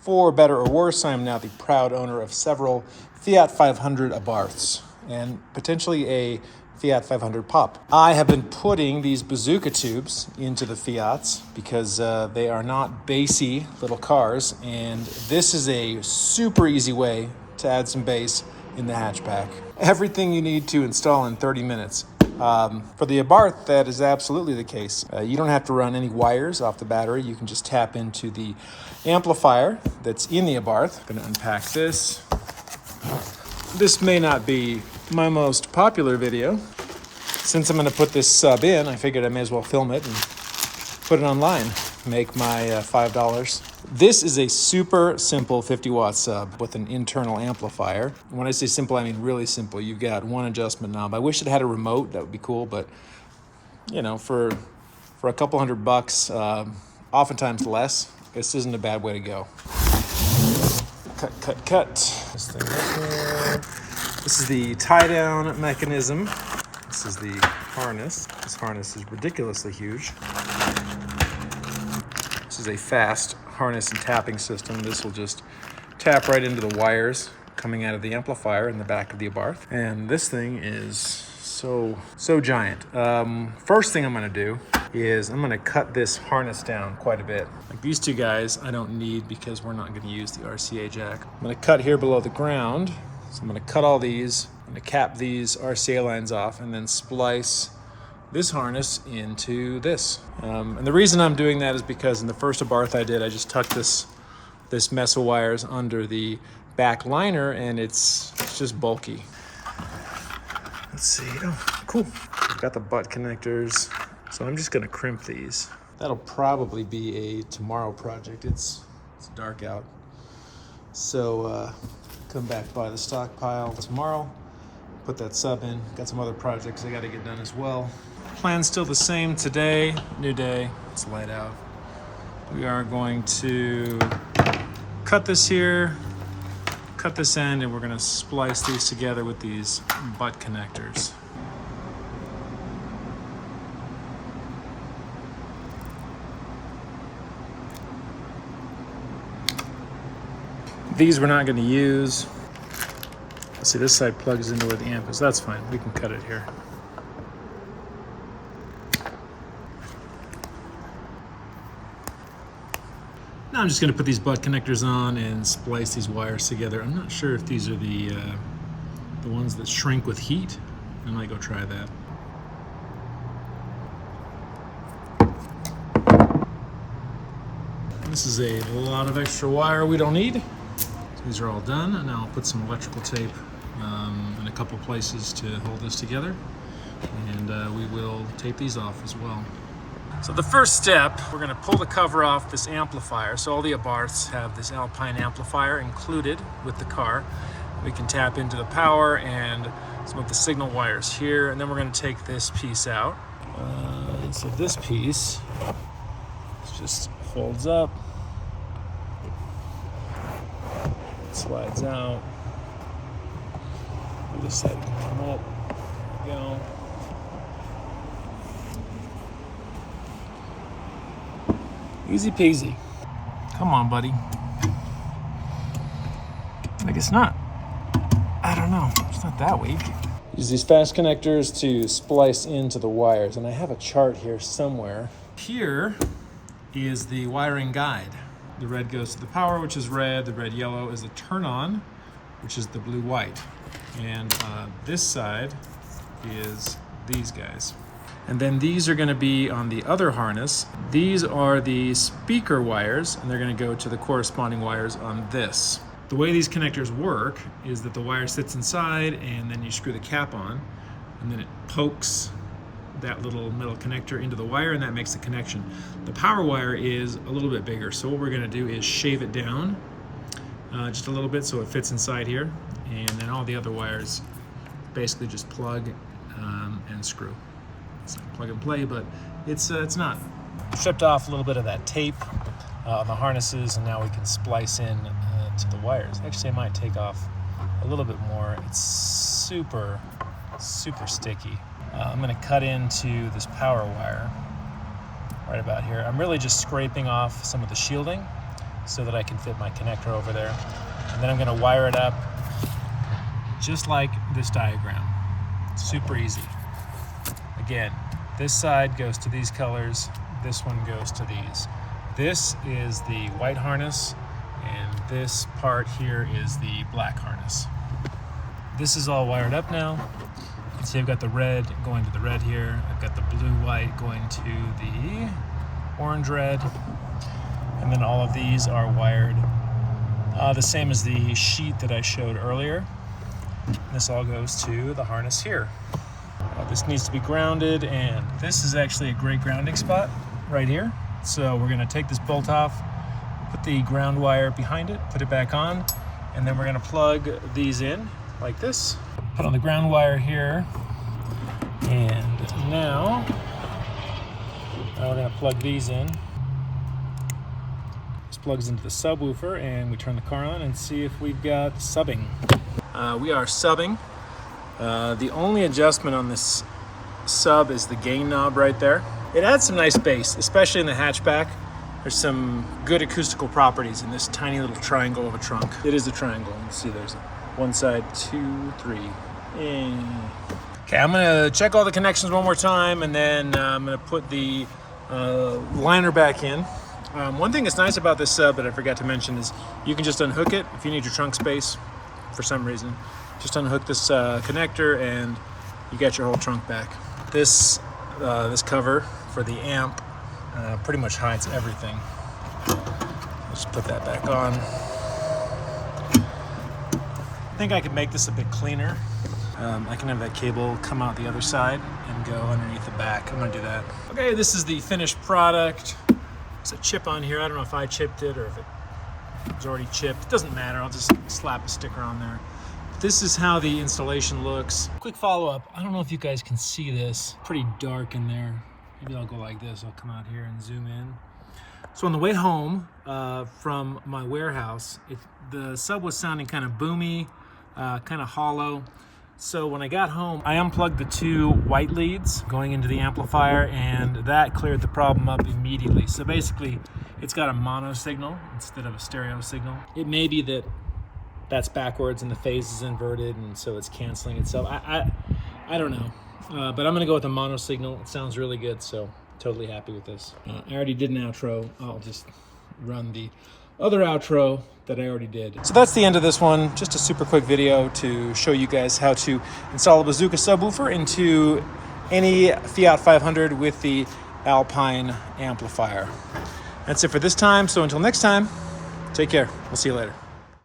For better or worse, I am now the proud owner of several Fiat 500 Abarths and potentially a Fiat 500 Pop. I have been putting these Bazooka tubes into the Fiats because they are not bassy little cars, and this is a super easy way to add some bass in the hatchback. Everything you need to install in 30 minutes. For the Abarth, that is absolutely the case. You don't have to run any wires off the battery. You can just tap into the amplifier that's in the Abarth. I'm going to unpack this. This may not be my most popular video. Since I'm going to put this sub in, I figured I may as well film it and put it online. Make my $5. This is a super simple 50-watt sub with an internal amplifier. When I say simple, I mean really simple. You've got one adjustment knob. I wish it had a remote. That would be cool, but you know, for a couple $100, oftentimes less, this isn't a bad way to go. Cut. This thing right here. This is the tie-down mechanism. This is the harness. This harness is ridiculously huge. This is a fast harness and tapping system. This will just tap right into the wires coming out of the amplifier in the back of the Abarth. And this thing is so giant. First thing I'm gonna do is I'm gonna cut this harness down quite a bit. Like these two guys I don't need because we're not gonna use the RCA jack. I'm gonna cut here below the ground. So I'm gonna cut all these. I'm gonna cap these RCA lines off and then splice this harness into this. And the reason I'm doing that is because in the first Abarth I did, I just tucked this mess of wires under the back liner and it's just bulky. Let's see, oh, cool. I've got the butt connectors. So I'm just gonna crimp these. That'll probably be a tomorrow project. It's dark out. So come back by the stockpile tomorrow, put that sub in. Got some other projects I gotta get done as well. Plan's still the same today, new day, it's light out. We are going to cut this here, cut this end, and we're gonna splice these together with these butt connectors. These we're not gonna use. Let's see, this side plugs into where the amp is. That's fine, we can cut it here. Now I'm just going to put these butt connectors on and splice these wires together. I'm not sure if these are the ones that shrink with heat. I might go try that. This is a lot of extra wire we don't need. So these are all done, and now I'll put some electrical tape in a couple places to hold this together, and we will tape these off as well. So the first step, we're going to pull the cover off this amplifier. So all the Abarths have this Alpine amplifier included with the car. We can tap into the power and some of the signal wires here, and then we're going to take this piece out. So this piece just folds up, slides out. This side can come up. There we go. Easy peasy. Come on, buddy. I guess not. I don't know. It's not that weak. Use these fast connectors to splice into the wires, and I have a chart here somewhere. Here is the wiring guide. The red goes to the power, which is red. The red yellow is the turn on, which is the blue white. And this side is these guys. And then these are going to be on the other harness. These are the speaker wires, and they're going to go to the corresponding wires on this. The way these connectors work is that the wire sits inside, and then you screw the cap on, and then it pokes that little middle connector into the wire, and that makes the connection. The power wire is a little bit bigger, so what we're going to do is shave it down just a little bit so it fits inside here, and then all the other wires basically just plug and screw. It's like plug and play, but it's not. Stripped off a little bit of that tape on the harnesses, and now we can splice in to the wires. Actually, I might take off a little bit more. It's super sticky. I'm going to cut into this power wire right about here. I'm really just scraping off some of the shielding so that I can fit my connector over there. And then I'm gonna wire it up just like this diagram. Super easy. Again, this side goes to these colors, this one goes to these. This is the white harness, and this part here is the black harness. This is all wired up now. You can see I've got the red going to the red here. I've got the blue-white going to the orange-red. And then all of these are wired the same as the sheet that I showed earlier. And this all goes to the harness here. This needs to be grounded, and this is actually a great grounding spot right here. So we're gonna take this bolt off, put the ground wire behind it, put it back on, and then we're gonna plug these in like this. Put on the ground wire here, and now we're gonna plug these in. This plugs into the subwoofer, and we turn the car on and see if we've got subbing. We are subbing. The only adjustment on this sub is the gain knob right there. It adds some nice bass, especially in the hatchback. There's some good acoustical properties in this tiny little triangle of a trunk. It is a triangle. You can see there's one side, 2, 3. Okay, I'm gonna check all the connections one more time, and then I'm gonna put the liner back in. One thing that's nice about this sub that I forgot to mention is you can just unhook it if you need your trunk space for some reason. Just unhook this connector and you got your whole trunk back. This cover for the amp pretty much hides everything. Just put that back on. I think I could make this a bit cleaner. I can have that cable come out the other side and go underneath the back. I'm gonna do that. Okay, this is the finished product. There's a chip on here. I don't know if I chipped it or if it was already chipped. It doesn't matter, I'll just slap a sticker on there. This is how the installation looks. Quick follow-up, I don't know if you guys can see this. Pretty dark in there. Maybe I'll go like this. I'll come out here and zoom in. So on the way home from my warehouse, the sub was sounding kind of boomy, kind of hollow. So when I got home, I unplugged the 2 white leads going into the amplifier, and that cleared the problem up immediately. So basically, it's got a mono signal instead of a stereo signal. It may be that that's backwards and the phase is inverted, and so it's canceling itself. I don't know, but I'm gonna go with a mono signal. It sounds really good, so totally happy with this. I already did an outro. I'll just run the other outro that I already did. So that's the end of this one. Just a super quick video to show you guys how to install a Bazooka subwoofer into any Fiat 500 with the Alpine amplifier. That's it for this time. So until next time, take care. We'll see you later.